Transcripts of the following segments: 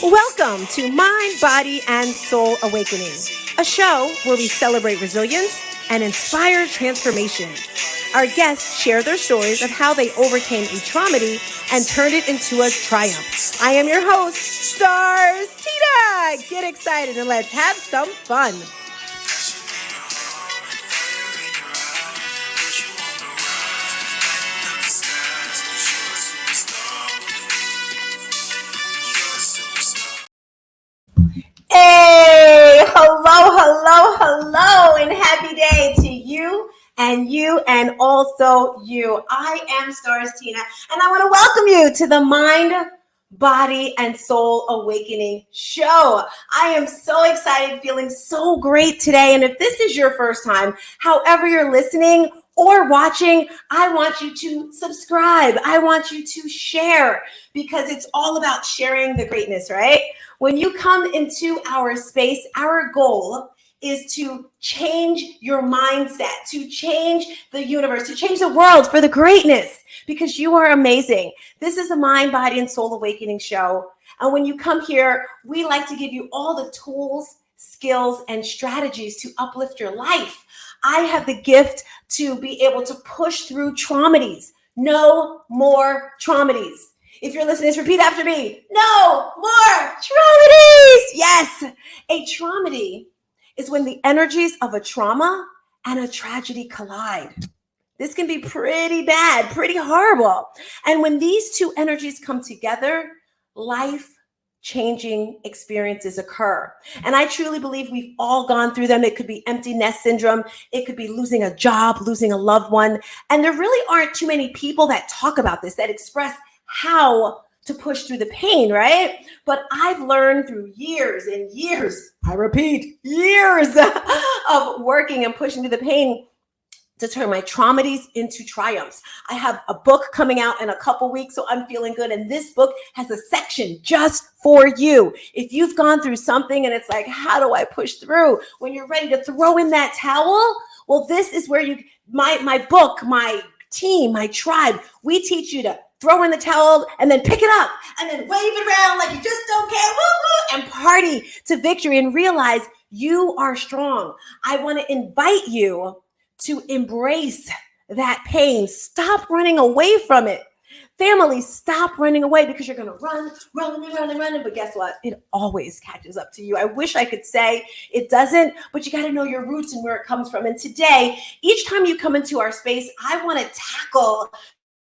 Welcome to Mind, Body, and Soul Awakening, a show where we celebrate resilience and inspire transformation. Our guests share their stories of how they overcame a traumedy and turned it into a triumph. I am your host, Stars Tina. Get excited and let's have some fun. Hey, hello, and happy day to you and also you. I am Stars Tina, and I want to welcome you to the Mind, Body, and Soul Awakening show. I am so excited, feeling so great today. And if this is your first time, however you're listening or watching, I want you to subscribe. I want you to share, because it's all about sharing the greatness, right? When you come into our space, our goal is to change your mindset, to change the universe, to change the world for the greatness, because you are amazing. This is a Mind, Body, and Soul Awakening show. And when you come here, we like to give you all the tools, skills, and strategies to uplift your life. I have the gift to be able to push through traumedies. No more traumedies. If you're listening, repeat after me. No more traumedies. Yes. A traumedy is when the energies of a trauma and a tragedy collide. This can be pretty bad, pretty horrible. And when these two energies come together, life-changing experiences occur. And I truly believe we've all gone through them. It could be empty nest syndrome. It could be losing a job, losing a loved one. And there really aren't too many people that talk about this, that express how to push through the pain, right? But I've learned through years and years, I repeat, years of working and pushing through the pain to turn my traumedies into triumphs. I have a book coming out in a couple weeks, so I'm feeling good. And this book has a section just for you. If you've gone through something and it's like, how do I push through? When you're ready to throw in that towel, well, this is where my book, my team, my tribe, we teach you to throw in the towel and then pick it up and then wave it around like you just don't care, woo-woo, and party to victory and realize you are strong. I want to invite you to embrace that pain. Stop running away from it. Family, stop running away, because you're going to run. But guess what? It always catches up to you. I wish I could say it doesn't, but you got to know your roots and where it comes from. And today, each time you come into our space, I want to tackle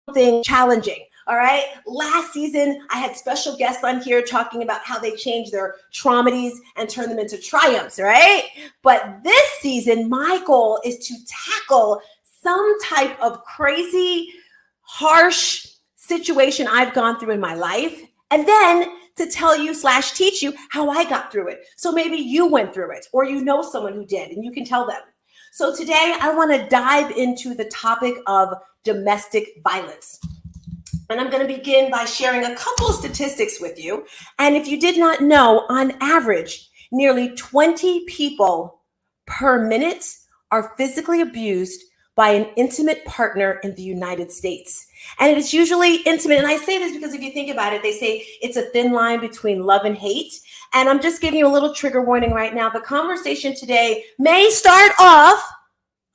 something challenging. All right. Last season, I had special guests on here talking about how they changed their traumedies and turn them into triumphs. Right. But this season, my goal is to tackle some type of crazy, harsh situation I've gone through in my life, and then to tell you / teach you how I got through it. So maybe you went through it, or you know someone who did, and you can tell them. So today I want to dive into the topic of domestic violence. And I'm going to begin by sharing a couple of statistics with you. And if you did not know, on average, nearly 20 people per minute are physically abused by an intimate partner in the United States. And it is usually intimate. And I say this because if you think about it, they say it's a thin line between love and hate. And I'm just giving you a little trigger warning right now. The conversation today may start off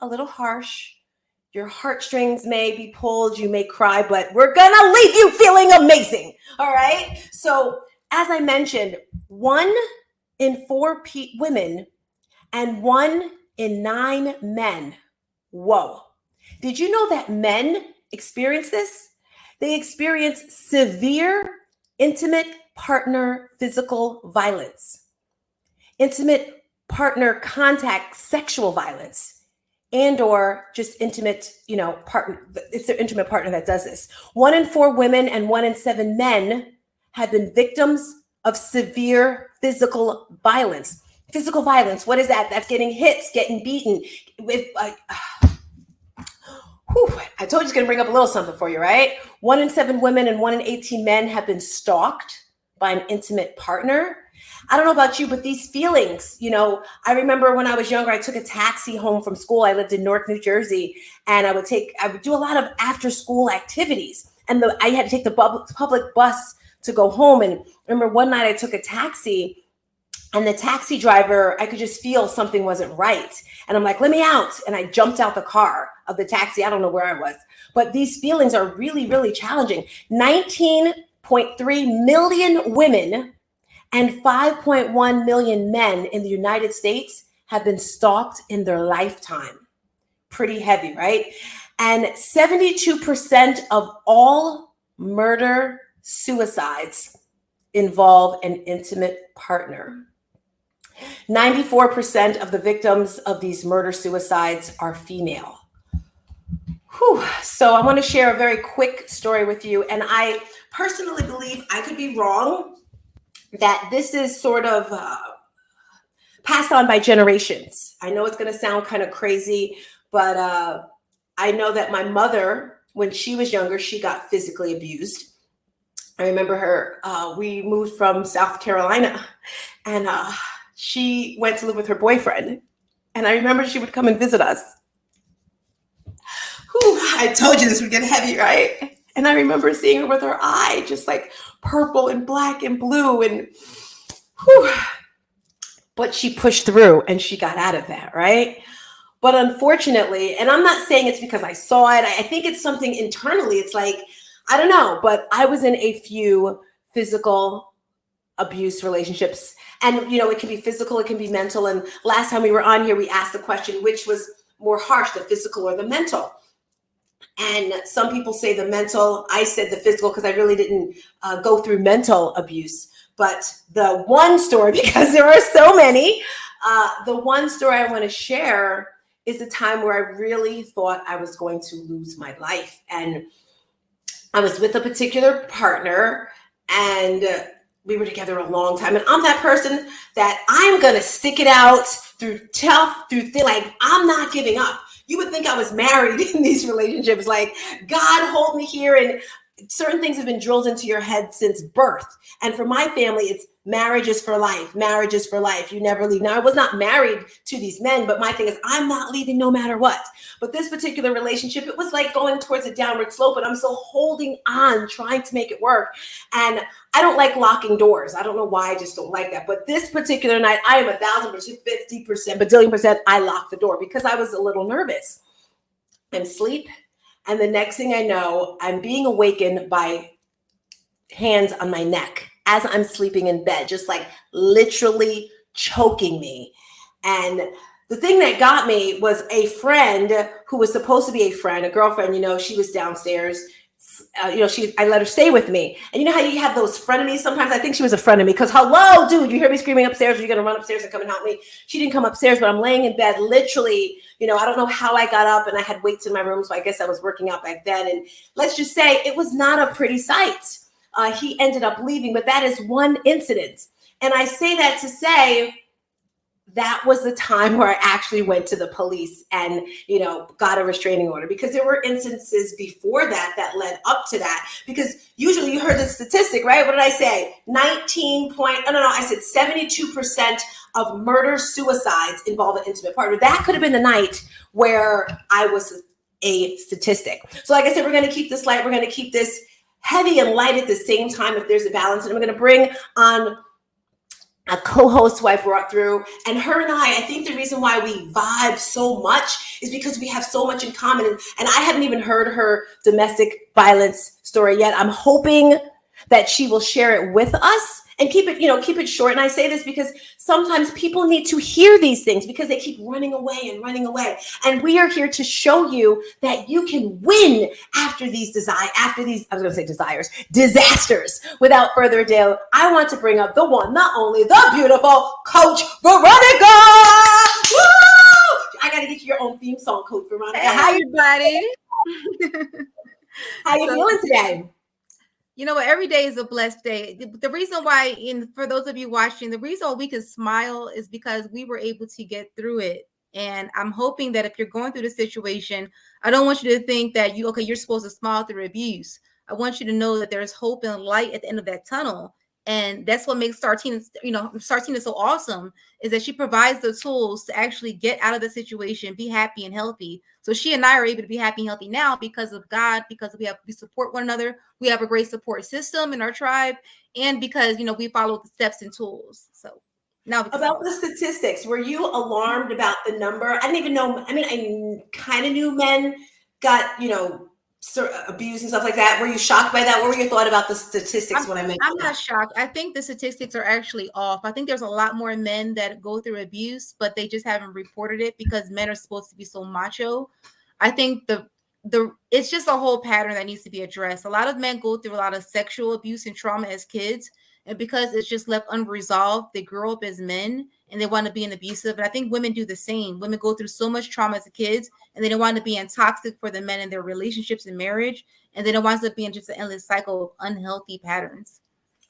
a little harsh. Your heartstrings may be pulled, you may cry, but we're gonna leave you feeling amazing, all right? So, as I mentioned, 1 in 4 women and 1 in 9 men. Whoa. Did you know that men experience this? They experience severe, intimate partner physical violence, intimate partner contact sexual violence, and or just intimate, partner. It's their intimate partner that does this. 1 in 4 women and 1 in 7 men have been victims of severe physical violence. Physical violence, what is that? That's getting hits, getting beaten. I told you it's going to bring up a little something for you, right? 1 in 7 women and 1 in 18 men have been stalked by an intimate partner. I don't know about you, but these feelings, I remember when I was younger, I took a taxi home from school. I lived in Newark, New Jersey, and I would do a lot of after school activities. And I had to take the public bus to go home. And I remember one night I took a taxi, and the taxi driver, I could just feel something wasn't right. And I'm like, let me out. And I jumped out the car of the taxi. I don't know where I was. But these feelings are really, really challenging. 19.3 million women and 5.1 million men in the United States have been stalked in their lifetime. Pretty heavy, right? And 72% of all murder suicides involve an intimate partner. 94% of the victims of these murder suicides are female. Whew. So I want to share a very quick story with you. And I personally believe, I could be wrong, that this is sort of passed on by generations. I know it's going to sound kind of crazy, but I know that my mother, when she was younger, she got physically abused. I remember her, we moved from South Carolina, and she went to live with her boyfriend. And I remember she would come and visit us. Whew, I told you this would get heavy, right? And I remember seeing her with her eye just like purple and black and blue. And whew, but she pushed through and she got out of that, right? But unfortunately, and I'm not saying it's because I saw it, I think it's something internally. It's like, I don't know, but I was in a few physical abuse relationships. And, you know, it can be physical, it can be mental. And last time we were on here, we asked the question, which was more harsh, the physical or the mental? And some people say the mental. I said the physical because I really didn't go through mental abuse. But the one story, because there are so many, the one story I want to share is the time where I really thought I was going to lose my life. And I was with a particular partner, and we were together a long time. And I'm that person that I'm going to stick it out through tough, through thin, like I'm not giving up. You would think I was married in these relationships. Like, God, hold me here. And certain things have been drilled into your head since birth. And for my family, it's marriage is for life. Marriage is for life. You never leave. Now, I was not married to these men, but my thing is I'm not leaving no matter what. But this particular relationship, it was like going towards a downward slope, and I'm still holding on, trying to make it work. And I don't like locking doors. I don't know why, I just don't like that. But this particular night, I am 1,000%, 50%, badillion percent, I locked the door because I was a little nervous. I'm asleep. And the next thing I know, I'm being awakened by hands on my neck as I'm sleeping in bed, just like literally choking me. And the thing that got me was a friend who was supposed to be a friend, a girlfriend, you know, she was downstairs. I let her stay with me. And you know how you have those frenemies sometimes? I think she was a frenemy because, hello, dude, you hear me screaming upstairs? Are you going to run upstairs and come and help me? She didn't come upstairs, but I'm laying in bed, literally, you know, I don't know how I got up, and I had weights in my room. So I guess I was working out back then. And let's just say it was not a pretty sight. He ended up leaving, but that is one incident. And I say that to say, that was the time where I actually went to the police and, you know, got a restraining order, because there were instances before that that led up to that. Because usually you heard the statistic, right? What did I say? 72% of murder suicides involve an intimate partner. That could have been the night where I was a statistic. So like I said, we're going to keep this light. We're going to keep this heavy and light at the same time if there's a balance. And I'm going to bring on a co-host who I brought through, and her and I think the reason why we vibe so much is because we have so much in common. And I haven't even heard her domestic violence story yet. I'm hoping that she will share it with us and keep it short. And I say this because sometimes people need to hear these things because they keep running away and running away. And we are here to show you that you can win after these disasters. Without further ado, I want to bring up the one, not only the beautiful Coach Veronica. Woo! I got to get you your own theme song, Coach Veronica. Hey, everybody. How you feeling today? You know what? Every day is a blessed day. The reason why, for those of you watching, the reason why we can smile is because we were able to get through it. And I'm hoping that if you're going through the situation, I don't want you to think that you're supposed to smile through abuse. I want you to know that there's hope and light at the end of that tunnel. And that's what makes Sartina so awesome, is that she provides the tools to actually get out of the situation, be happy and healthy. So she and I are able to be happy and healthy now because of God, because we support one another. We have a great support system in our tribe, and because we follow the steps and tools. So now we can About talk. the statistics, were you alarmed about the number? I didn't even know. I mean, I kind of knew men got, abused and stuff like that. Were you shocked by that? What were your thought about the statistics I'm when I mentioned I'm not that? shocked. I think the statistics are actually off. I think there's a lot more men that go through abuse, but they just haven't reported it because men are supposed to be so macho. I think the it's just a whole pattern that needs to be addressed. A lot of men go through a lot of sexual abuse and trauma as kids, and because it's just left unresolved, they grow up as men and they want to be in abusive. And I think women do the same. Women go through so much trauma as kids, and they don't want to be in toxic for the men in their relationships and marriage, and then it winds up being just an endless cycle of unhealthy patterns.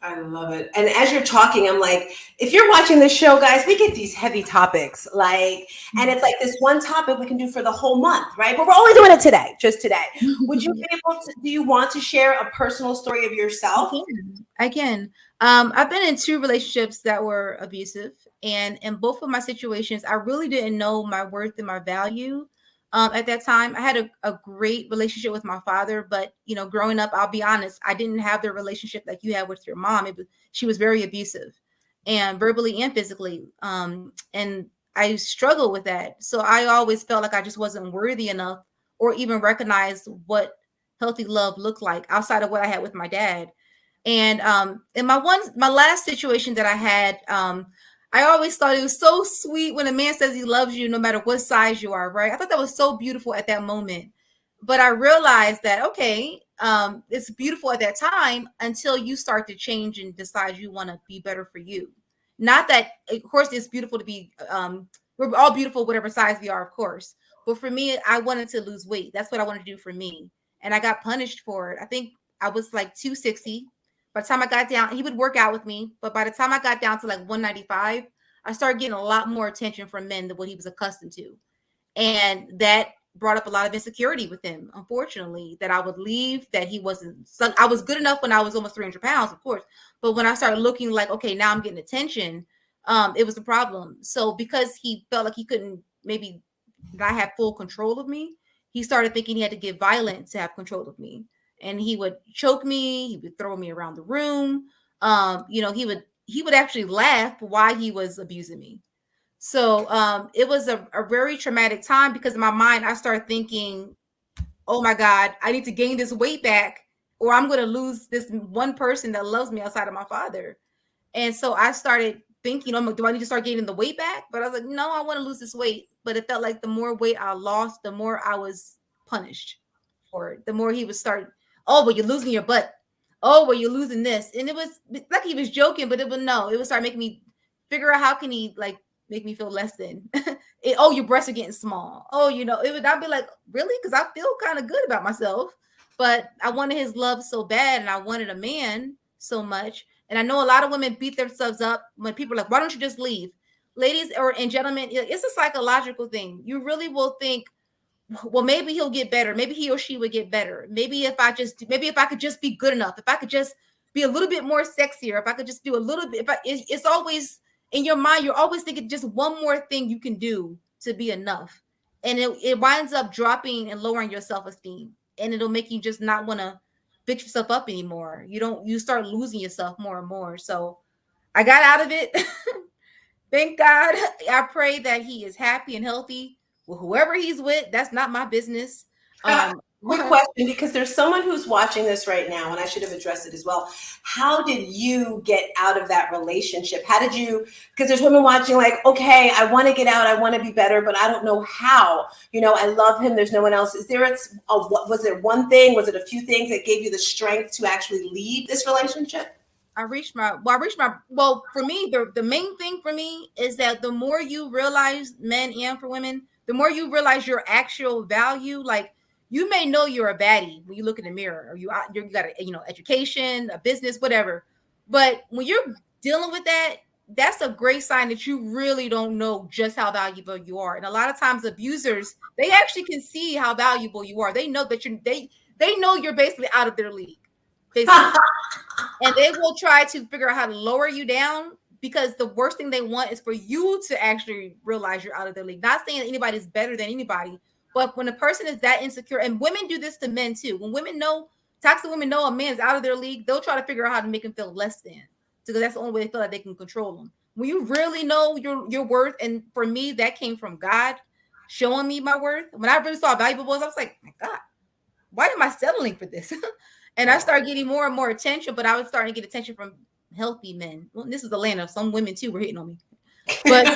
I love it. And as you're talking, I'm like, if you're watching this show, guys, we get these heavy topics, and it's like this one topic we can do for the whole month, right? But we're only doing it today, just today. Would you be able to, do you want to share a personal story of I yourself? can. I can. I've been in two relationships that were abusive, and in both of my situations, I really didn't know my worth and my value. At that time, I had a great relationship with my father, but growing up, I'll be honest, I didn't have the relationship like you had with your mom. She was very abusive, and verbally and physically. And I struggled with that, so I always felt like I just wasn't worthy enough, or even recognized what healthy love looked like outside of what I had with my dad. And in my last situation that I had, I always thought it was so sweet when a man says he loves you no matter what size you are, right? I thought that was so beautiful at that moment. But I realized that, okay, it's beautiful at that time until you start to change and decide you want to be better for you. Not that, of course, it's beautiful to be, we're all beautiful, whatever size we are, of course. But for me, I wanted to lose weight. That's what I wanted to do for me. And I got punished for it. I think I was like 260. By the time I got down, he would work out with me. But by the time I got down to like 195, I started getting a lot more attention from men than what he was accustomed to. And that brought up a lot of insecurity with him, unfortunately, that I would leave, that he wasn't, so I was good enough when I was almost 300 pounds, of course. But when I started looking like, okay, now I'm getting attention, it was a problem. So because he felt like he couldn't maybe not have full control of me, he started thinking he had to get violent to have control of me. And he would choke me, he would throw me around the room. He would actually laugh while he was abusing me. So it was a very traumatic time because in my mind, I started thinking, oh my God, I need to gain this weight back or I'm going to lose this one person that loves me outside of my father. And so I started thinking, oh, do I need to start gaining the weight back? But I was like, no, I want to lose this weight. But it felt like the more weight I lost, the more I was punished for it. The more he would start, oh, well, you're losing your butt. Oh, well, you're losing this. And it was like he was joking, but it would no, it would start making me figure out how can he like make me feel less than. Oh, your breasts are getting small. Oh, it would not be like, really? Because I feel kind of good about myself. But I wanted his love so bad and I wanted a man so much. And I know a lot of women beat themselves up when people are like, why don't you just leave? Ladies and gentlemen, it's a psychological thing. You really will think, well, maybe he'll get better. Maybe he or she would get better. Maybe if I could just be good enough, if I could just be a little bit more sexier, if I could just do a little bit, it's always in your mind, you're always thinking just one more thing you can do to be enough. And it winds up dropping and lowering your self-esteem. And it'll make you just not want to pick yourself up anymore. You start losing yourself more and more. So I got out of it. Thank God. I pray that he is happy and healthy with whoever he's with. That's not my business. Quick question, because there's someone who's watching this right now, and I should have addressed it as well. How did you get out of that relationship? How did you, because there's women watching like, okay, I want to get out, I want to be better, but I don't know how. I love him, there's no one else. Was there one thing, was it a few things that gave you the strength to actually leave this relationship? Well, for me, the main thing for me is that the more you realize, men and for women, the more you realize your actual value. Like, you may know you're a baddie when you look in the mirror, or you got education, a business, whatever. But when you're dealing with that, that's a great sign that you really don't know just how valuable you are. And a lot of times abusers, they actually can see how valuable you are. They know that they know you're basically out of their league. basically. And they will try to figure out how to lower you down, because the worst thing they want is for you to actually realize you're out of their league. Not saying that anybody's better than anybody, but when a person is that insecure, and women do this to men too. When toxic women know a man's out of their league, they'll try to figure out how to make him feel less than, because that's the only way they feel like they can control them. When you really know your worth, and for me, that came from God showing me my worth. When I really saw valuable, I was like, my God, why am I settling for this? And I started getting more and more attention, but I was starting to get attention from healthy men. Well, this is Atlanta. Some women too were hitting on me. But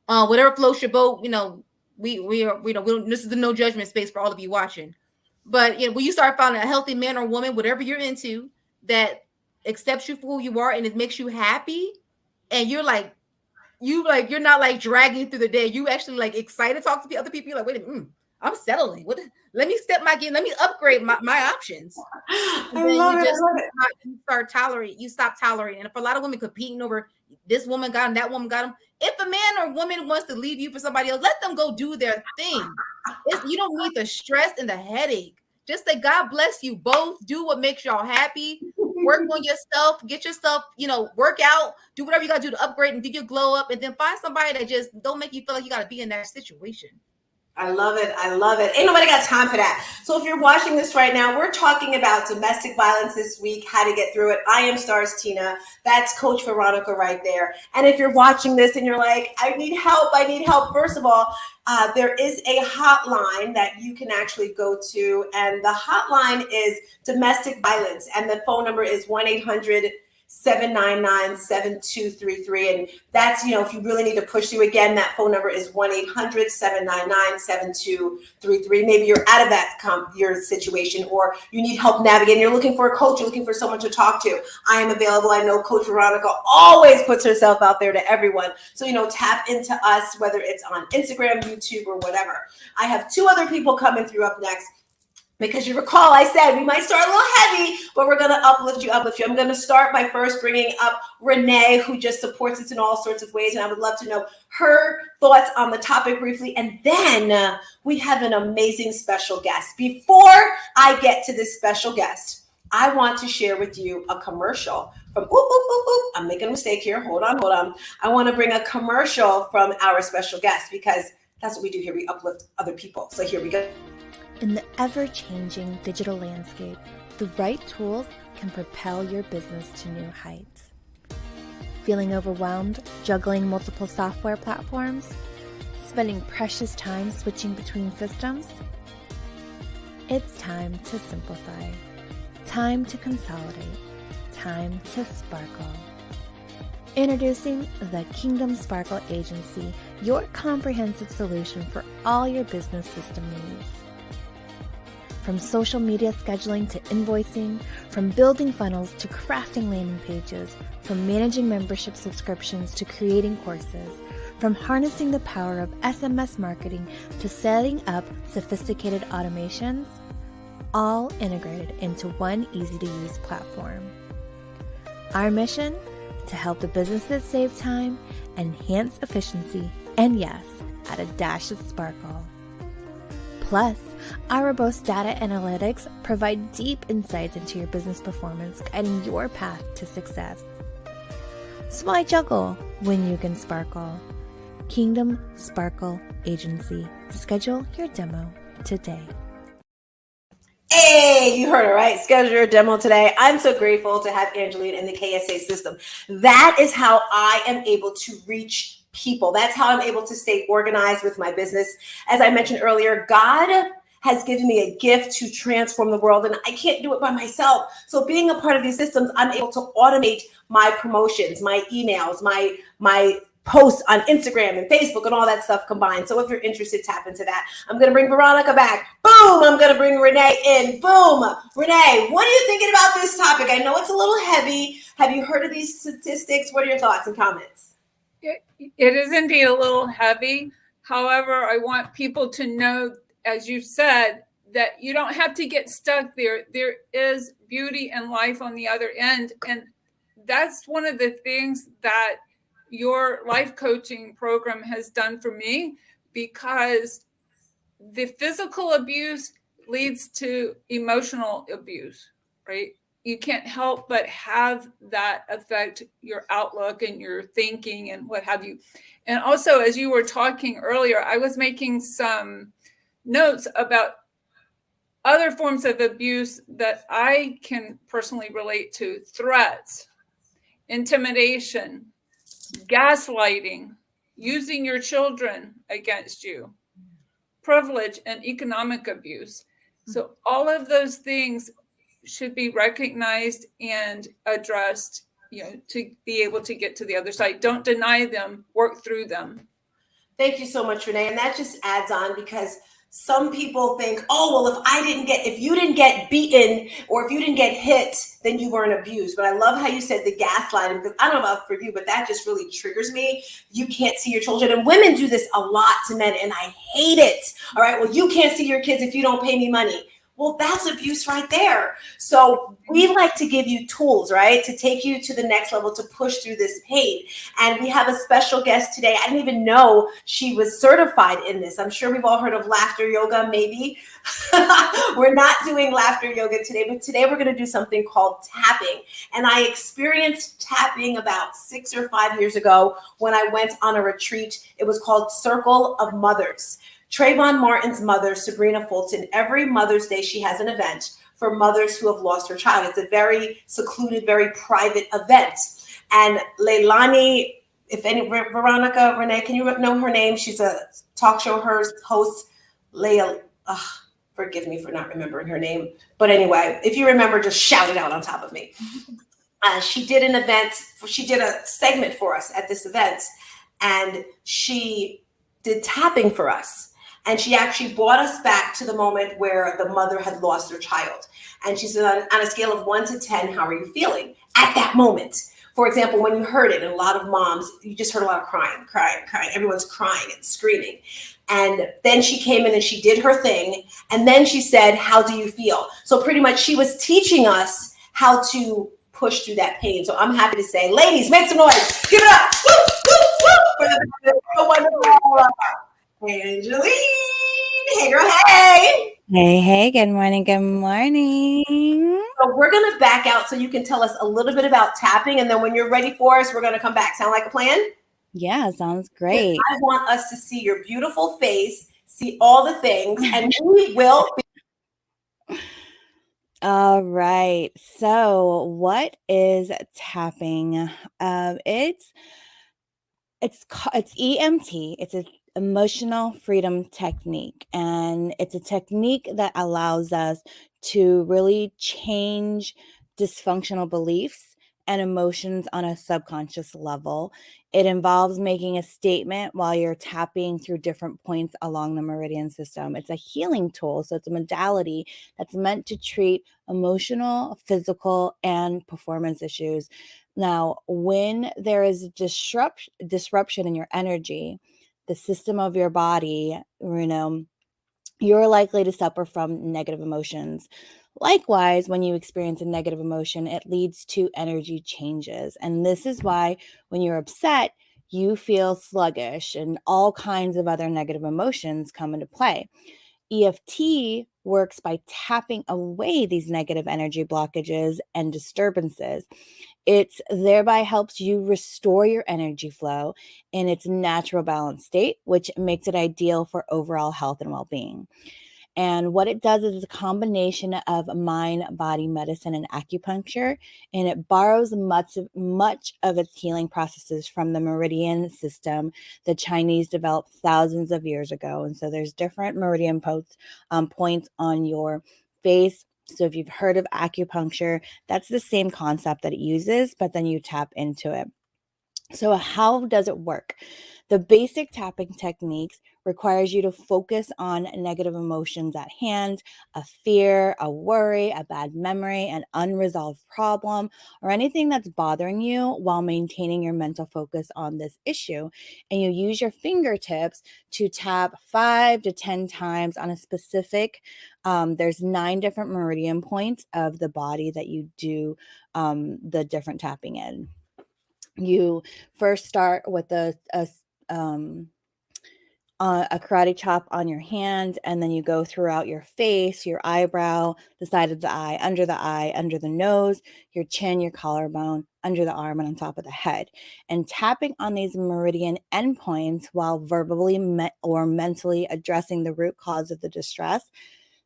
whatever floats your boat, this is the no judgment space for all of you watching. But when you start finding a healthy man or woman, whatever you're into, that accepts you for who you are and it makes you happy, and you're not like dragging through the day. You actually like excited to talk to the other people. You're like, wait a minute, I'm settling. What? Let me step my game. Let me upgrade my options. And then you stop tolerating. And for a lot of women competing over this woman got him, that woman got him. If a man or woman wants to leave you for somebody else, let them go do their thing. You don't need the stress and the headache. Just say, God bless you both. Do what makes y'all happy. Work on yourself. Get yourself, work out. Do whatever you got to do to upgrade and get your glow up. And then find somebody that just don't make you feel like you got to be in that situation. I love it. I love it. Ain't nobody got time for that. So if you're watching this right now, we're talking about domestic violence this week, how to get through it. I am Stars Tina. That's Coach Veronica right there. And if you're watching this and you're like, I need help. First of all, there is a hotline that you can actually go to. And the hotline is domestic violence. And the phone number is 1-800-799-7233. And that's, if you really need to push through, again, that phone number is 1-800-799-7233. Maybe you're out of your situation, or you need help navigating. You're looking for a coach. You're looking for someone to talk to. I am available. I know Coach Veronica always puts herself out there to everyone. So, tap into us, whether it's on Instagram, YouTube, or whatever. I have two other people coming through up next. Because you recall, I said we might start a little heavy, but we're going to uplift you. I'm going to start by first bringing up Renee, who just supports us in all sorts of ways. And I would love to know her thoughts on the topic briefly. And then we have an amazing special guest. Before I get to this special guest, I want to share with you a commercial from, I'm making a mistake here. Hold on. I want to bring a commercial from our special guest, because that's what we do here. We uplift other people. So here we go. In the ever-changing digital landscape, the right tools can propel your business to new heights. Feeling overwhelmed, juggling multiple software platforms, spending precious time switching between systems? It's time to simplify, time to consolidate, time to sparkle. Introducing the Kingdom Sparkle Agency, your comprehensive solution for all your business system needs. From social media scheduling to invoicing, from building funnels to crafting landing pages, from managing membership subscriptions to creating courses, from harnessing the power of SMS marketing to setting up sophisticated automations, all integrated into one easy-to-use platform. Our mission? To help the businesses save time, enhance efficiency, and yes, add a dash of sparkle. Plus, our robust data analytics provide deep insights into your business performance, guiding your path to success. So why juggle when you can sparkle? Kingdom Sparkle Agency. Schedule your demo today. Hey, you heard it right. Schedule your demo today. I'm so grateful to have Angeline in the KSA system. That is how I am able to reach people. That's how I'm able to stay organized with my business. As I mentioned earlier, God has given me a gift to transform the world, and I can't do it by myself. So being a part of these systems, I'm able to automate my promotions, my emails, my posts on Instagram and Facebook and all that stuff combined. So if you're interested, tap into that. I'm going to bring Veronica back. Boom. I'm going to bring Renee in. Boom. Renee, what are you thinking about this topic? I know it's a little heavy. Have you heard of these statistics? What are your thoughts and comments? It is indeed a little heavy. However, I want people to know, as you said, that you don't have to get stuck there. There is beauty and life on the other end. And that's one of the things that your life coaching program has done for me, because the physical abuse leads to emotional abuse, right? You can't help but have that affect your outlook and your thinking and what have you. And also, as you were talking earlier, I was making some notes about other forms of abuse that I can personally relate to: threats, intimidation, gaslighting, using your children against you, privilege, and economic abuse. So all of those things should be recognized and addressed, to be able to get to the other side. Don't deny them, work through them. Thank you so much, Renee. And that just adds on, because some people think, oh, well, if you didn't get beaten or if you didn't get hit, then you weren't abused. But I love how you said the gaslighting, because I don't know about for you, but that just really triggers me. You can't see your children. And women do this a lot to men, and I hate it. All right, well, you can't see your kids if you don't pay me money. Well, that's abuse right there. So we like to give you tools, right, to take you to the next level, to push through this pain. And we have a special guest today. I didn't even know she was certified in this. I'm sure we've all heard of laughter yoga, maybe. We're not doing laughter yoga today, but today we're going to do something called tapping. And I experienced tapping about 6 or 5 years ago when I went on a retreat. It was called Circle of Mothers. Trayvon Martin's mother, Sabrina Fulton, every Mother's Day, she has an event for mothers who have lost her child. It's a very secluded, very private event. And Leilani, Veronica, Renee, can you know her name? She's a talk show host, Leia. Forgive me for not remembering her name. But anyway, if you remember, just shout it out on top of me. She did an event. She did a segment for us at this event, and she did tapping for us. And she actually brought us back to the moment where the mother had lost her child. And she said, on a scale of 1 to 10, how are you feeling at that moment? For example, when you heard it, and a lot of moms, you just heard a lot of crying. Everyone's crying and screaming. And then she came in and she did her thing. And then she said, how do you feel? So pretty much she was teaching us how to push through that pain. So I'm happy to say, ladies, make some noise. Give it up. Woo, woo, woo, for the wonderful Angeline. Hey, girl, hey. Hey, good morning, good morning. So we're going to back out so you can tell us a little bit about tapping, and then when you're ready for us, we're going to come back. Sound like a plan? Yeah, sounds great. I want us to see your beautiful face, see all the things, and we will be. All right. So, what is tapping? It's EMT. It's an emotional freedom technique, and it's a technique that allows us to really change dysfunctional beliefs and emotions on a subconscious level. It involves making a statement while you're tapping through different points along the meridian system. It's a healing tool, so it's a modality that's meant to treat emotional, physical, and performance issues. Now, when there is a disruption in your energy, the system of your body, you're likely to suffer from negative emotions. Likewise, when you experience a negative emotion, it leads to energy changes. And this is why when you're upset, you feel sluggish and all kinds of other negative emotions come into play. EFT works by tapping away these negative energy blockages and disturbances. It thereby helps you restore your energy flow in its natural balanced state, which makes it ideal for overall health and well-being. And what it does is a combination of mind, body medicine, and acupuncture, and it borrows much of its healing processes from the meridian system the Chinese developed thousands of years ago. And so there's different meridian points on your face. So if you've heard of acupuncture, that's the same concept that it uses, but then you tap into it. So how does it work? The basic tapping techniques requires you to focus on negative emotions at hand, a fear, a worry, a bad memory, an unresolved problem, or anything that's bothering you while maintaining your mental focus on this issue. And you use your fingertips to tap 5 to 10 times on a specific, there's 9 different meridian points of the body that you do the different tapping in. You first start with a karate chop on your hand, and then you go throughout your face, your eyebrow, the side of the eye, under the nose, your chin, your collarbone, under the arm, and on top of the head. And tapping on these meridian endpoints while verbally or mentally addressing the root cause of the distress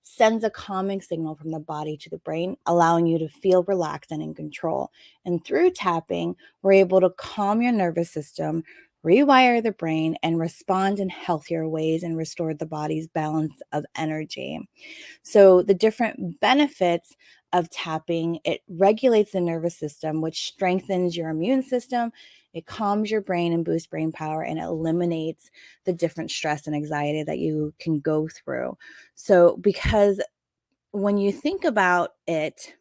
sends a calming signal from the body to the brain, allowing you to feel relaxed and in control. And through tapping, we're able to calm your nervous system, rewire the brain, and respond in healthier ways and restore the body's balance of energy. So the different benefits of tapping, it regulates the nervous system, which strengthens your immune system. It calms your brain and boosts brain power, and it eliminates the different stress and anxiety that you can go through. So because when you think about it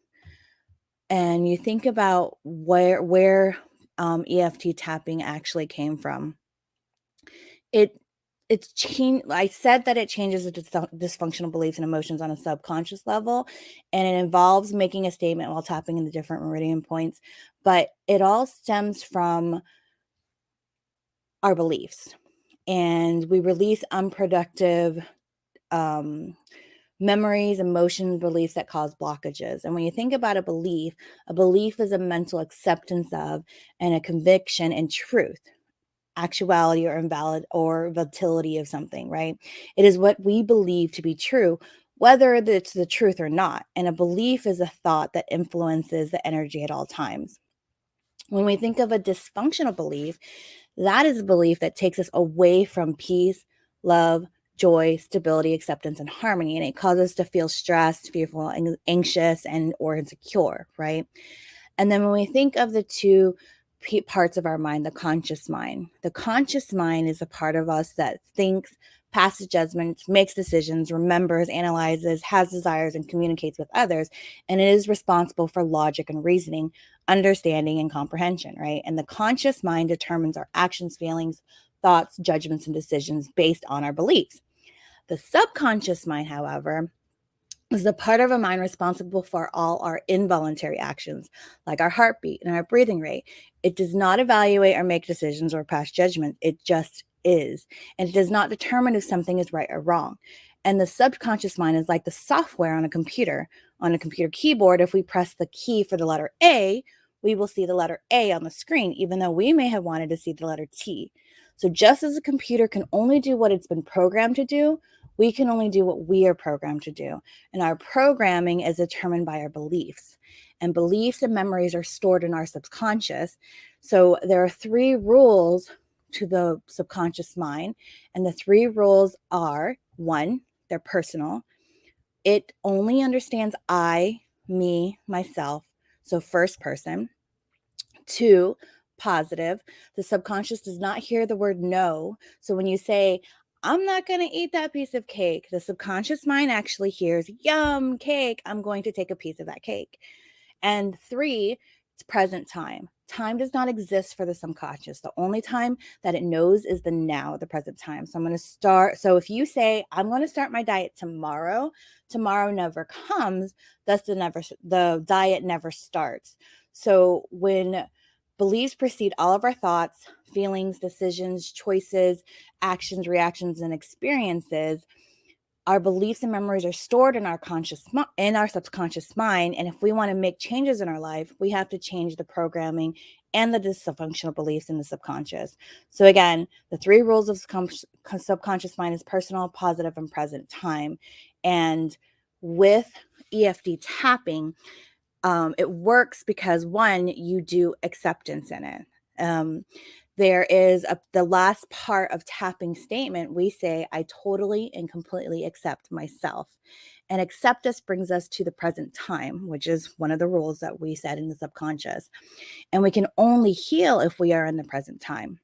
and you think about where EFT tapping actually came from, it's changed. I said that it changes the dysfunctional beliefs and emotions on a subconscious level, and it involves making a statement while tapping in the different meridian points. But it all stems from our beliefs, and we release unproductive memories, emotions, beliefs that cause blockages. And when you think about a belief is a mental acceptance of and a conviction in truth, actuality, or invalid or volatility of something, right? It is what we believe to be true, whether it's the truth or not. And a belief is a thought that influences the energy at all times. When we think of a dysfunctional belief, that is a belief that takes us away from peace, love, joy, stability, acceptance, and harmony. And it causes us to feel stressed, fearful, anxious, and or insecure, right? And then when we think of the two parts of our mind, the conscious mind is a part of us that thinks, passes judgments, makes decisions, remembers, analyzes, has desires, and communicates with others. And it is responsible for logic and reasoning, understanding, and comprehension, right? And the conscious mind determines our actions, feelings, thoughts, judgments, and decisions based on our beliefs. The subconscious mind, however, is the part of our mind responsible for all our involuntary actions, like our heartbeat and our breathing rate. It does not evaluate or make decisions or pass judgment. It just is. And it does not determine if something is right or wrong. And the subconscious mind is like the software on a computer. On a computer keyboard, if we press the key for the letter A, we will see the letter A on the screen, even though we may have wanted to see the letter T. So just as a computer can only do what it's been programmed to do, we can only do what we are programmed to do. And our programming is determined by our beliefs. And beliefs and memories are stored in our subconscious. So there are 3 rules to the subconscious mind. And the 3 rules are: 1, they're personal. It only understands I, me, myself. So first person. 2, positive. The subconscious does not hear the word no. So when you say, I'm not going to eat that piece of cake, the subconscious mind actually hears, yum, cake. I'm going to take a piece of that cake. And 3, it's present time. Time does not exist for the subconscious. The only time that it knows is the now, the present time. So I'm going to start. So if you say, I'm going to start my diet tomorrow, tomorrow never comes, thus the diet never starts. So when beliefs precede all of our thoughts, feelings, decisions, choices, actions, reactions, and experiences, our beliefs and memories are stored in our subconscious mind. And if we want to make changes in our life, we have to change the programming and the dysfunctional beliefs in the subconscious. So again, the 3 rules of subconscious mind is personal, positive, and present time. And with EFT tapping, it works because 1, you do acceptance in it. There is the last part of tapping statement. We say, I totally and completely accept myself. And acceptance brings us to the present time, which is one of the rules that we said in the subconscious. And we can only heal if we are in the present time.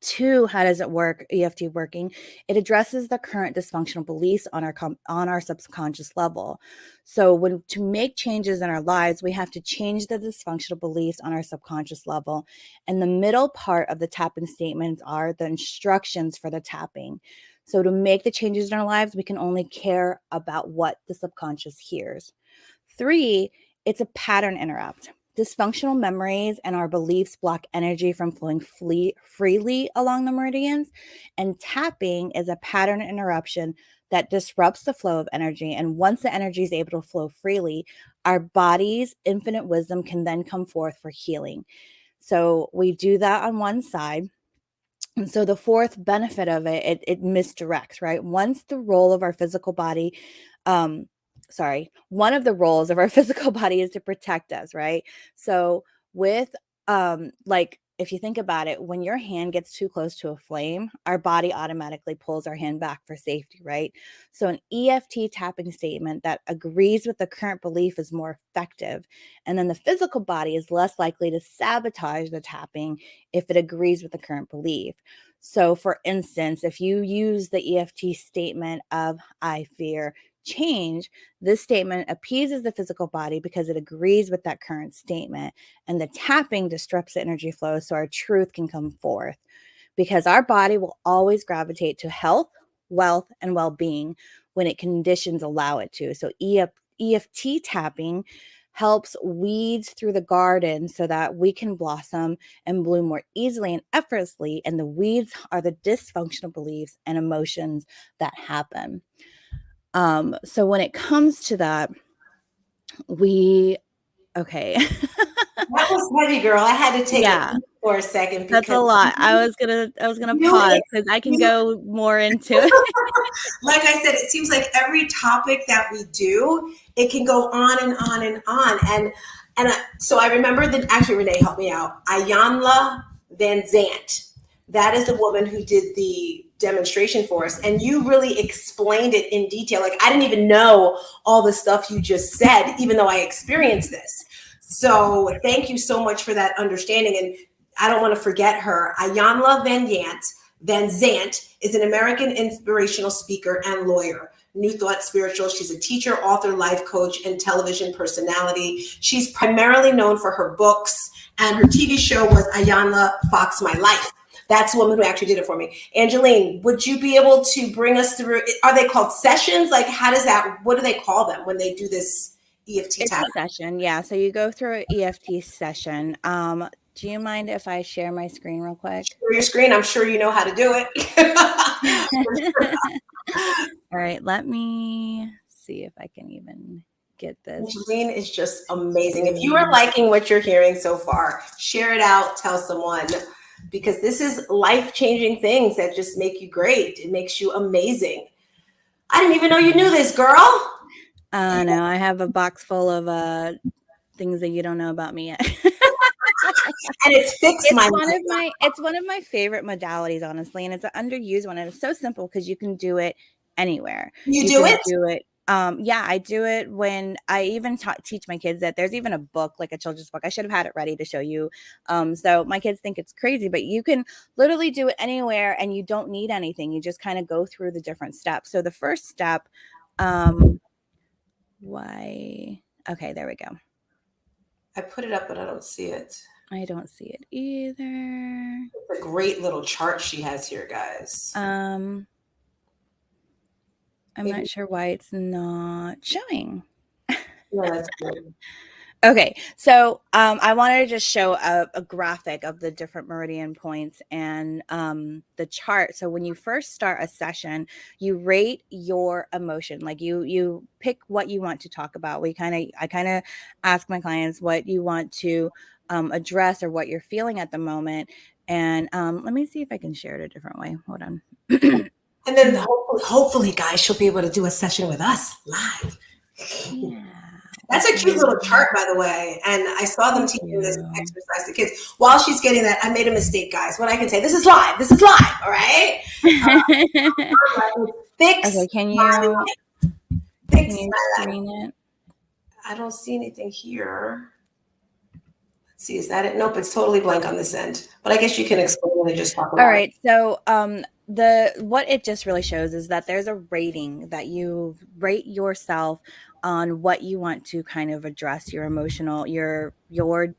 2, how does it work? EFT working. It addresses the current dysfunctional beliefs on our subconscious level. So to make changes in our lives, we have to change the dysfunctional beliefs on our subconscious level. And the middle part of the tapping statements are the instructions for the tapping. So to make the changes in our lives, we can only care about what the subconscious hears. 3, it's a pattern interrupt. Dysfunctional memories and our beliefs block energy from flowing freely along the meridians. And tapping is a pattern interruption that disrupts the flow of energy. And once the energy is able to flow freely, our body's infinite wisdom can then come forth for healing. So we do that on one side. And so the fourth benefit of it misdirects, right? Once the role of our physical body, one of the roles of our physical body is to protect us, right? So with like if you think about it, when your hand gets too close to a flame, our body automatically pulls our hand back for safety, right? So an EFT tapping statement that agrees with the current belief is more effective. And then the physical body is less likely to sabotage the tapping if it agrees with the current belief. So for instance, if you use the EFT statement of I fear change, this statement appeases the physical body because it agrees with that current statement, and the tapping disrupts the energy flow so our truth can come forth, because our body will always gravitate to health, wealth, and well-being when it conditions allow it to. So EFT tapping helps weeds through the garden so that we can blossom and bloom more easily and effortlessly, and the weeds are the dysfunctional beliefs and emotions that happen. So when it comes to that, okay. That was heavy, girl. I had to take Yeah, it for a second that's a because lot. I was gonna pause because I can go more into it. like I said, it seems like every topic that we do, it can go on and on and on. So I remember that actually Renee helped me out. Ayanla Van Zant. That is the woman who did the demonstration for us. And you really explained it in detail. Like I didn't even know all the stuff you just said, even though I experienced this. So thank you so much for that understanding. And I don't want to forget her. Ayanla Van Zant is an American inspirational speaker and lawyer. New Thought Spiritual. She's a teacher, author, life coach, and television personality. She's primarily known for her books, and her TV show was Ayanla Fox My Life. That's the woman who actually did it for me. Angeline, would you be able to bring us through? Are they called sessions? Like, how does that, what do they call them when they do this EFT It's tap? a session, yeah. So you go through an EFT session. Do you mind if I share my screen real quick? Share your screen. I'm sure you know how to do it. All right, let me see if I can even get this. Angeline is just amazing. If you are liking what you're hearing so far, share it out, tell someone, because this is life-changing things that just make you great. It makes you amazing. I didn't even know you knew this, girl. No, I have a box full of things that you don't know about me yet. And it's fixed it's one of my favorite modalities, honestly, and it's an underused one, and it's so simple because you can do it anywhere. You do it? Do it. Yeah, I do it when I even teach my kids that there's even a book, like a children's book. I should have had it ready to show you. So my kids think it's crazy, but you can literally do it anywhere, and you don't need anything. You just kind of go through the different steps. So the first step, okay, there we go. I put it up, but I don't see it. I don't see it either. It's a great little chart she has here, guys. I'm not sure why it's not showing. Yeah, that's good. Okay, so I wanted to just show a graphic of the different meridian points and the chart. So when you first start a session, you rate your emotion. Like you pick what you want to talk about. I kind of ask my clients what you want to address or what you're feeling at the moment. And let me see if I can share it a different way. Hold on. And then hopefully, guys, she'll be able to do a session with us live. Yeah. That's a cute little chart, by the way. And I saw them teaching this exercise to kids. While she's getting that, I made a mistake, guys. What I can say, this is live. This is live, all right? Fix. Okay, can you screen it? I don't see anything here. Let's see, is that it? Nope, it's totally blank on this end. But I guess you can explain and just talk about it. All right, so what it just really shows is that there's a rating that you rate yourself on what you want to kind of address your emotional, your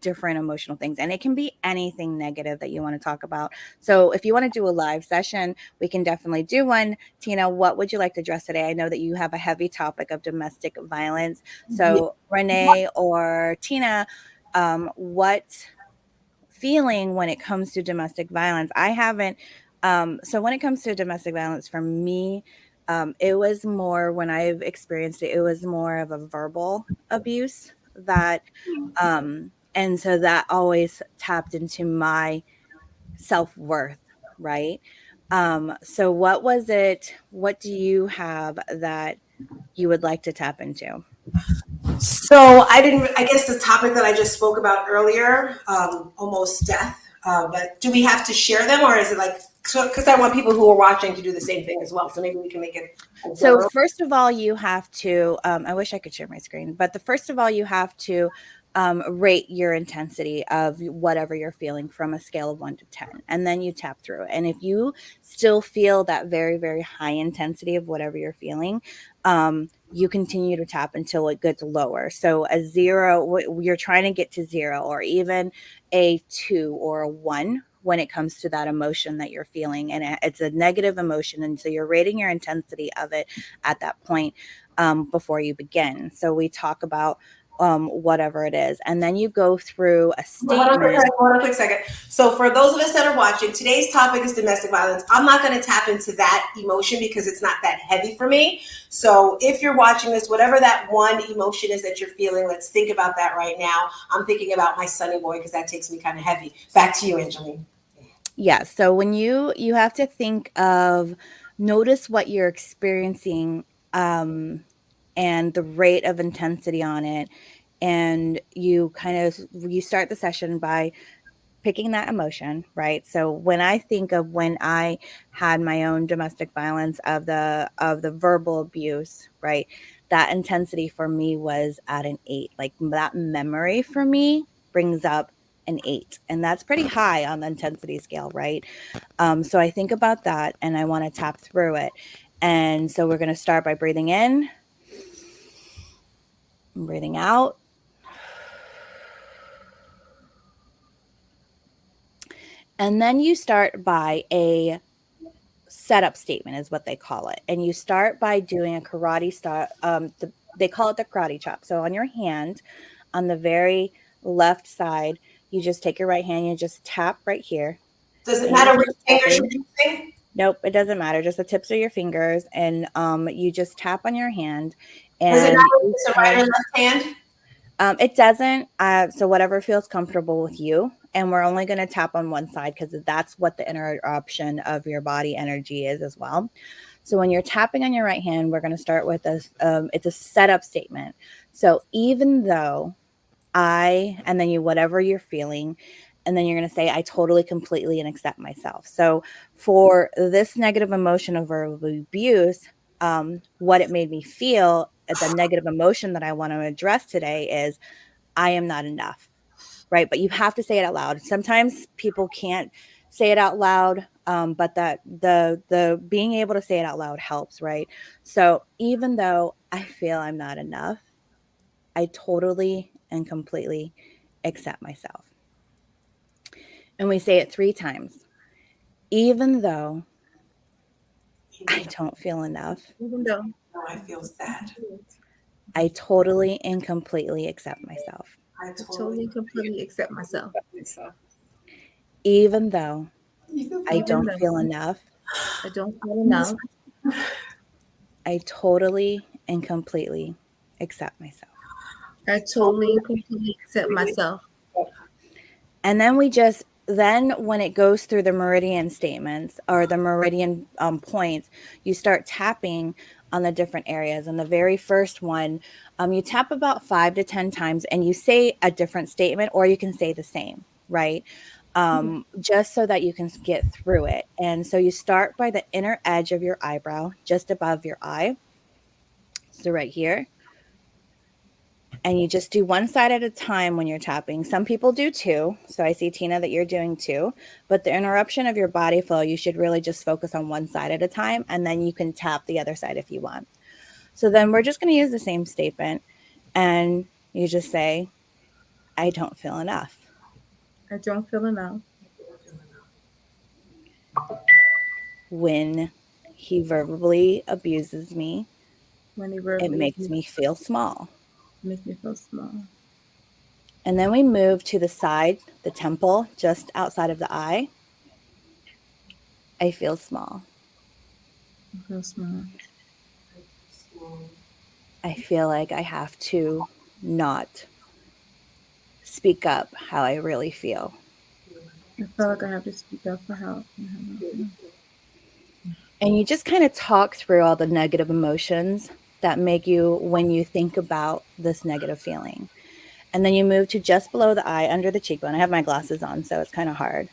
different emotional things. And it can be anything negative that you want to talk about. So if you want to do a live session, we can definitely do one. Tina, what would you like to address today? I know that you have a heavy topic of domestic violence. So Renee or Tina, what feeling when it comes to domestic violence. I haven't. So when it comes to domestic violence, for me, it was more when I've experienced it. It was more of a verbal abuse that, and so that always tapped into my self-worth, right? So what was it? What do you have that you would like to tap into? So I guess the topic that I just spoke about earlier, almost death. But do we have to share them, or is it like, because I want people who are watching to do the same thing as well. So maybe we can make it. So first of all, you have to, I wish I could share my screen, but the first of all, you have to rate your intensity of whatever you're feeling from a scale of 1 to 10. And then you tap through it. And if you still feel that very, very high intensity of whatever you're feeling, you continue to tap until it gets lower. So a 0, you're trying to get to 0, or even a 2 or a 1 when it comes to that emotion that you're feeling. And it's a negative emotion. And so you're rating your intensity of it at that point before you begin. So we talk about whatever it is. And then you go through a statement. Hold on a quick second. So for those of us that are watching, today's topic is domestic violence. I'm not going to tap into that emotion because it's not that heavy for me. So if you're watching this, whatever that one emotion is that you're feeling, let's think about that right now. I'm thinking about my sonny boy because that takes me kind of heavy. Back to you, Angeline. Yeah. So when you have to think of, notice what you're experiencing and the rate of intensity on it. And you start the session by picking that emotion, right? So when I think of when I had my own domestic violence of the verbal abuse, right? That intensity for me was at an 8. Like that memory for me brings up an 8, and that's pretty high on the intensity scale, right? So I think about that and I want to tap through it. And so we're going to start by breathing in and breathing out. And then you start by a setup statement is what they call it. And you start by doing a karate style. They call it the karate chop. So on your hand, on the very left side, you just take your right hand, you just tap right here. Does it matter which finger you're using? Nope, it doesn't matter. Just the tips of your fingers, and you just tap on your hand. Does it And matter if it's the right or left hand? It doesn't. So whatever feels comfortable with you. And we're only going to tap on one side because that's what the interruption of your body energy is as well. So when you're tapping on your right hand, we're going to start with it's a setup statement. So even though and then whatever you're feeling, and then you're going to say, I totally, completely, and accept myself. So for this negative emotion of verbal abuse, what it made me feel, the negative emotion that I want to address today is, I am not enough, right? But you have to say it out loud. Sometimes people can't say it out loud, but that the being able to say it out loud helps, right? So even though I feel I'm not enough, I totally and completely accept myself. And we say it 3 times. Even though I don't feel enough, Even though I feel sad. I totally and completely accept myself. I totally completely accept myself. Even though I don't though feel enough, I don't feel enough, I totally and completely accept myself. I totally and completely accept myself. And then when it goes through the meridian statements or the meridian points, you start tapping on the different areas. And the very first one, you tap about 5 to 10 times and you say a different statement, or you can say the same, right? Just so that you can get through it. And so you start by the inner edge of your eyebrow, just above your eye. So right here. And you just do one side at a time when you're tapping. Some people do 2. So I see, Tina, that you're doing 2. But the interruption of your body flow, you should really just focus on one side at a time. And then you can tap the other side if you want. So then we're just going to use the same statement. And you just say, I don't feel enough. I don't feel enough. When he verbally abuses me, When he verbally it makes me feel small. Makes me feel small. And then we move to the side, the temple, just outside of the eye. I feel small. I feel small. I feel like I have to not speak up how I really feel. I feel like I have to speak up for help. And you just kind of talk through all the negative emotions that make you when you think about this negative feeling. And then you move to just below the eye, under the cheekbone. I have my glasses on, so it's kind of hard.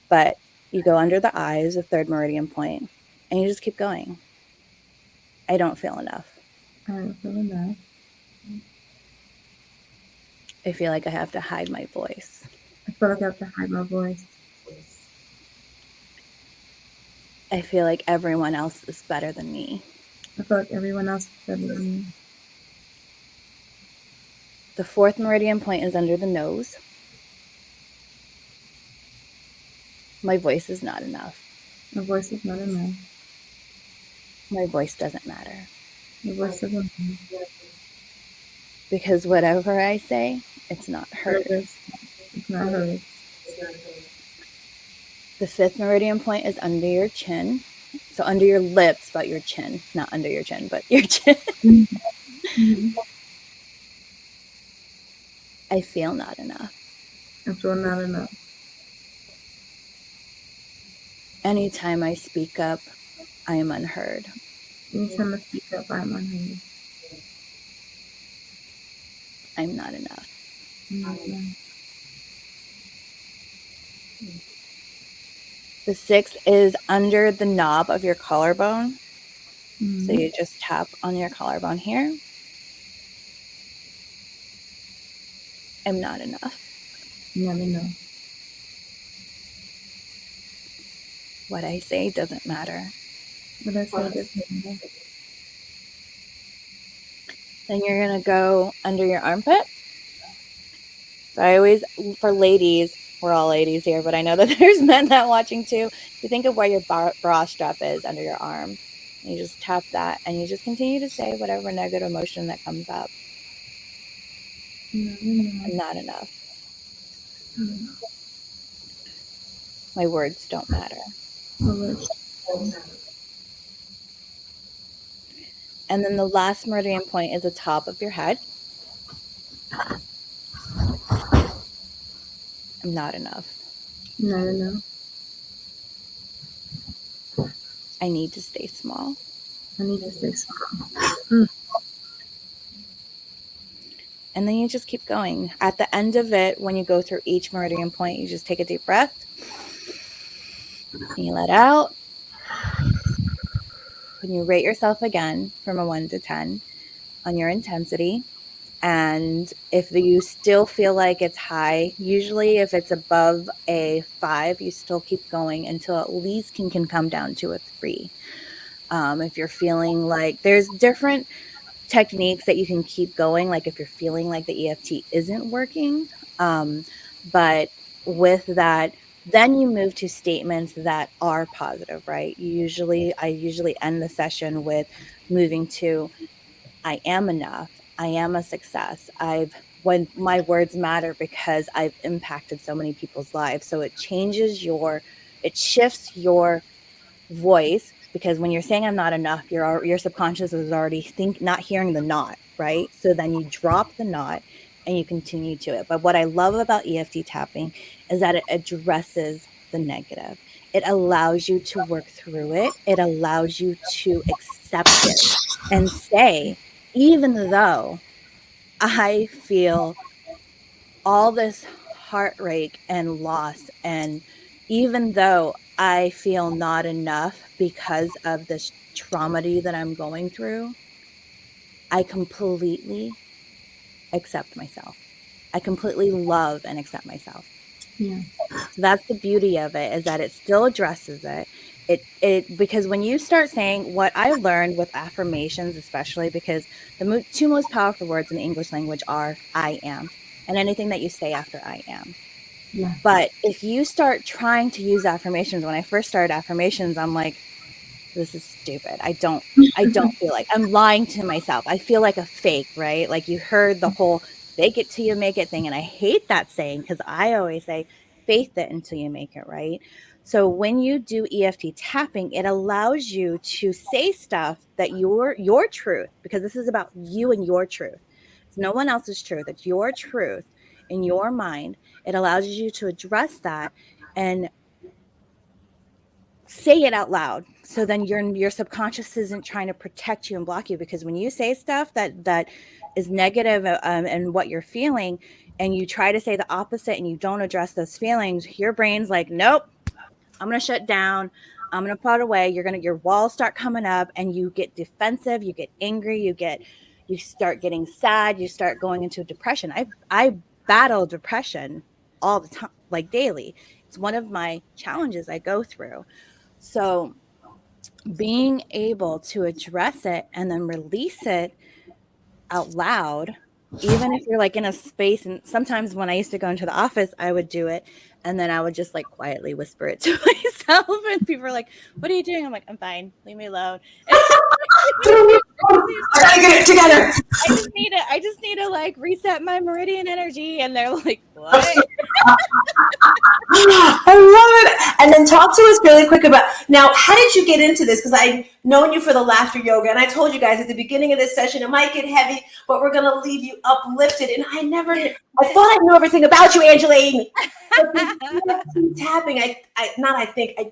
But you go under the eyes, the third meridian point, and you just keep going. I don't feel enough. I don't feel enough. I feel like I have to hide my voice. I feel like I have to hide my voice. I feel like everyone else is better than me. I feel like everyone else is better than me. The fourth meridian point is under the nose. My voice is not enough. My voice is not enough. My voice doesn't matter. My voice doesn't matter. Because whatever I say, it's not heard. It's not heard. The fifth meridian point is under your chin. So under your lips, but your chin. Not under your chin, but your chin. Mm-hmm. I feel not enough. I feel not enough. Anytime I speak up, I am unheard. Anytime I speak up, I'm unheard. I'm not enough. I'm not enough. The sixth is under the knob of your collarbone. Mm-hmm. So you just tap on your collarbone here. I'm not enough. Not enough. What I say doesn't matter. What I say doesn't matter. Then you're going to go under your armpit. So I always, for ladies, we're all ladies here, but I know that there's men that watching too. You think of where your bra strap is under your arm. And you just tap that and you just continue to say whatever negative emotion that comes up. I'm not enough. My words don't matter. And then the last meridian point is the top of your head. I'm not enough. Not enough. I need to stay small. I need to stay small. And then you just keep going. At the end of it, when you go through each meridian point, you just take a deep breath. And you let out. And you rate yourself again from a 1 to 10 on your intensity. And if you still feel like it's high, usually if it's above a 5, you still keep going until at least can come down to a 3. If you're feeling like there's different techniques that you can keep going, like if you're feeling like the EFT isn't working. But with that, then you move to statements that are positive, right? I usually end the session with moving to, I am enough. I am a success. When my words matter because I've impacted so many people's lives. So it shifts your voice, because when you're saying I'm not enough, your subconscious is already not hearing the not, right? So then you drop the not and you continue to it. But what I love about EFT tapping is that it addresses the negative. It allows you to work through it. It allows you to accept it and say, even though I feel all this heartache and loss, and even though I feel not enough because of this traumedy that I'm going through, I completely accept myself. I completely love and accept myself. Yeah. So that's the beauty of it, is that it still addresses it. Because when you start saying, what I learned with affirmations, especially because the two most powerful words in the English language are I am, and anything that you say after I am. Yeah. But if you start trying to use affirmations, when I first started affirmations, I'm like, this is stupid. I don't feel like I'm lying to myself. I feel like a fake, right? Like you heard the whole, fake it till you make it thing. And I hate that saying because I always say faith it until you make it, right? So when you do EFT tapping, it allows you to say stuff that your truth, because this is about you and your truth. It's no one else's truth. It's your truth in your mind. It allows you to address that and say it out loud. So then your subconscious isn't trying to protect you and block you, because when you say stuff that is negative and what you're feeling, and you try to say the opposite and you don't address those feelings, your brain's like, nope, I'm going to shut down. I'm going to put it away. Your walls start coming up and you get defensive, you get angry, you start getting sad, you start going into depression. I battle depression all the time, like daily. It's one of my challenges I go through. So being able to address it and then release it out loud, even if you're like in a space, and sometimes when I used to go into the office, I would do it and then I would just like quietly whisper it to myself, and people are like, what are you doing? I'm like, I'm fine, leave me alone. I gotta get it together. I just need to like reset my meridian energy, and they're like, what? I love it. And then talk to us really quick about, now, how did you get into this? Because I've known you for the laughter yoga, and I told you guys at the beginning of this session, it might get heavy, but we're going to leave you uplifted. And I thought I knew everything about you, Angeline. Tapping, I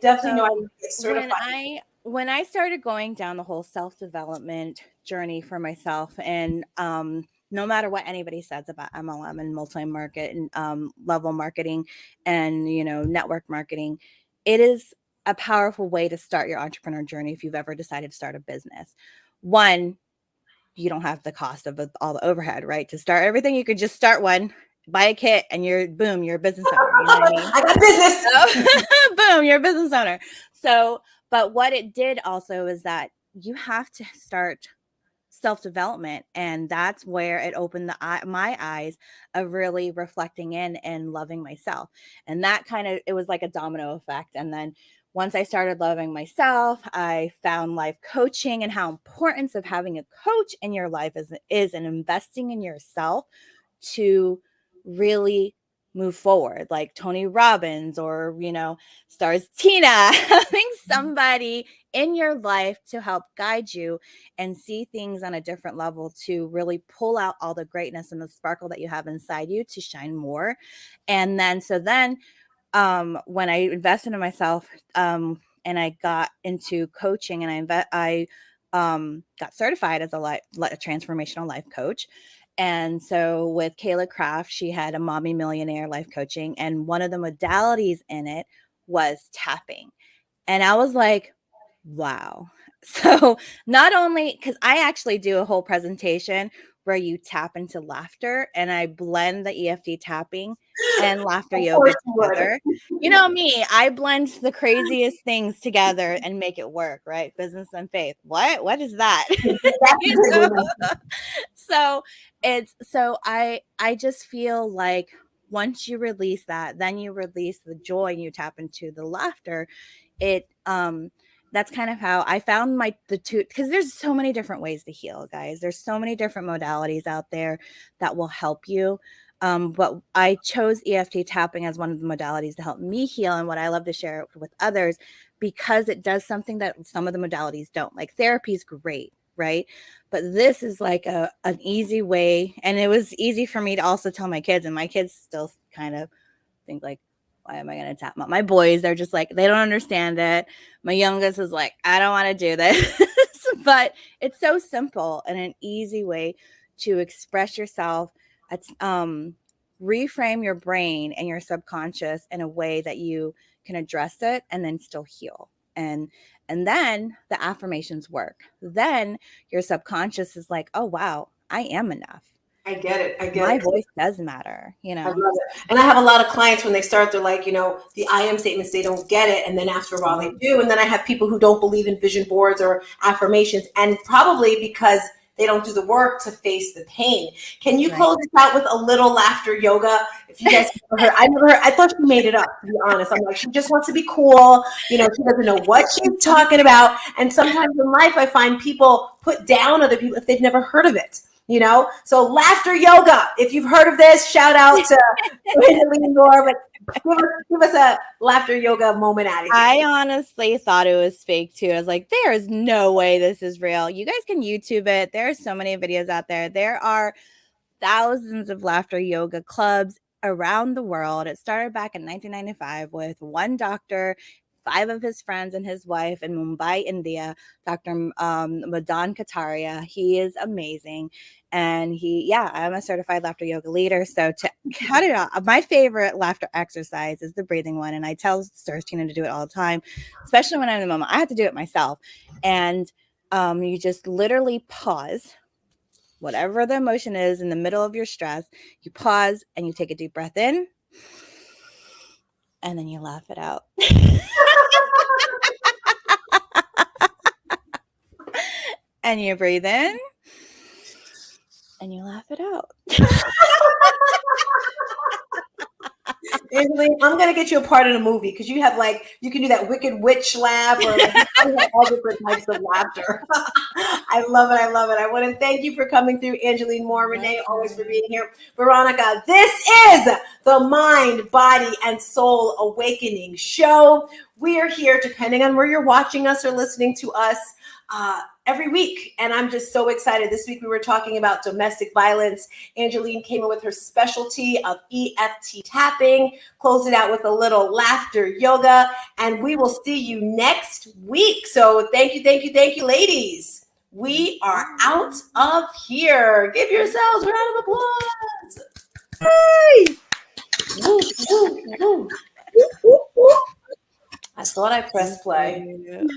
definitely know I need to get certified. When I started going down the whole self-development journey for myself, and no matter what anybody says about MLM and multi-market and level marketing and, network marketing, it is a powerful way to start your entrepreneur journey if you've ever decided to start a business. One, you don't have the cost of all the overhead, right? To start everything, you could just start one, buy a kit, and you're a business owner. You know what I mean? I got business. So, boom, you're a business owner. So, but what it did also is that you have to start self-development, and that's where it opened my eyes of really reflecting in and loving myself. And that it was like a domino effect. And then once I started loving myself, I found life coaching and how important of having a coach in your life is and investing in yourself to really move forward, like Tony Robbins or, Stars Tina, having somebody in your life to help guide you and see things on a different level, to really pull out all the greatness and the sparkle that you have inside you to shine more. And then, when I invested in myself, and I got into coaching, and I got certified as a transformational life coach. And so with Kayla Kraft, she had a Mommy Millionaire life coaching, and one of the modalities in it was tapping. And I was like, wow. So not only, because I actually do a whole presentation where you tap into laughter, and I blend the EFT tapping and laughter yoga together. You know me, I blend the craziest things together and make it work, right? Business and faith. What is that? So I just feel like once you release that, then you release the joy and you tap into the laughter. That's kind of how I found the two, because there's so many different ways to heal, guys. There's so many different modalities out there that will help you. But I chose EFT tapping as one of the modalities to help me heal, and what I love to share with others, because it does something that some of the modalities don't. Like therapy is great, right? But this is like an easy way. And it was easy for me to also tell my kids, and my kids still kind of think like, why am I going to tap? My boys, they're just like, they don't understand it. My youngest is like, I don't want to do this. But it's so simple and an easy way to express yourself. It's reframe your brain and your subconscious in a way that you can address it and then still heal. And then the affirmations work. Then your subconscious is like, oh, wow, I am enough. I get it. My voice does matter, I love it. And I have a lot of clients, when they start, they're like, the I am statements, they don't get it. And then after a while they do. And then I have people who don't believe in vision boards or affirmations, and probably because they don't do the work to face the pain. Can you close this out with a little laughter yoga? If you guys heard, I thought she made it up, to be honest. I'm like, she just wants to be cool. She doesn't know what she's talking about. And sometimes in life, I find people put down other people if they've never heard of it. you know? So laughter yoga. If you've heard of this, shout out to Angeline Moore, but give us a laughter yoga moment out of here. I honestly thought it was fake too. I was like, there is no way this is real. You guys can YouTube it. There are so many videos out there. There are thousands of laughter yoga clubs around the world. It started back in 1995 with one doctor, 5 of his friends and his wife in Mumbai, India, Dr. Madan Kataria. He is amazing. And I'm a certified laughter yoga leader. So to cut it off, my favorite laughter exercise is the breathing one. And I tell Tina to do it all the time, especially when I'm in the moment. I have to do it myself. And you just literally pause. Whatever the emotion is in the middle of your stress, you pause and you take a deep breath in. And then you laugh it out. And you breathe in and you laugh it out. Angeline, I'm gonna get you a part in a movie because you have you can do that wicked witch laugh or all different types of laughter. I love it. I want to thank you for coming through, Angeline Moore, Renee, always for being here. Veronica, this is the Mind, Body, and Soul Awakening Show. We are here, depending on where you're watching us or listening to us, every week. And I'm just so excited. This week we were talking about domestic violence. Angeline came in with her specialty of EFT tapping, closed it out with a little laughter yoga, and we will see you next week. So thank you, ladies. We are out of here. Give yourselves a round of applause. Hey! Woo, woo, woo. Woo, woo. I thought I pressed play.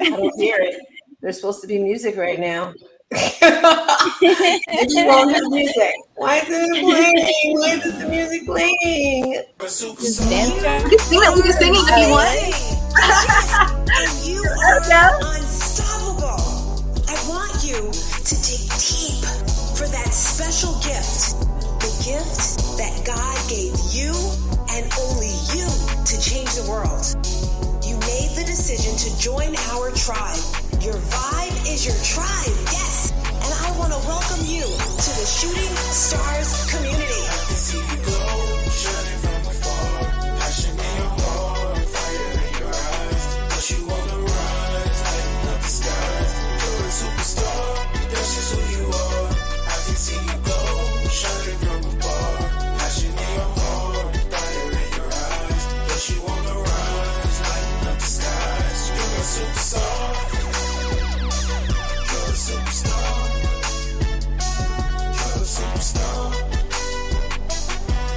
I don't hear it. There's supposed to be music right now. You won't have music. Why isn't it playing? Why isn't the music playing? We can sing it if you want. And you are unstoppable. I want you to dig deep for that special gift. The gift that God gave you and only you to change the world. You made the decision to join our tribe. Your vibe is your tribe, yes. And I want to welcome you to the Shooting Stars community. I can see you glow, shining from afar. Passion in your heart, fire in your eyes. But you on the rise, lighting up the skies. You're a superstar, that's just who you are. I can see you glow, shining from afar. Passion in your heart, fire in your eyes. But you on the rise, lighting up the skies. You're a superstar.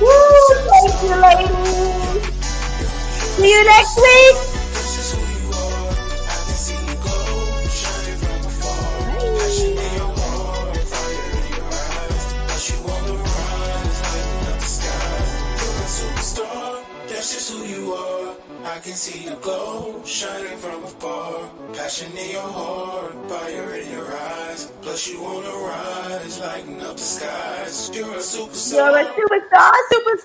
Woo! Thank you, ladies. See you next week. I can see you glow, shining from afar. Passion in your heart, fire in your eyes. Plus you on the rise, lighting up the skies. You're a superstar. You're a superstar, superstar.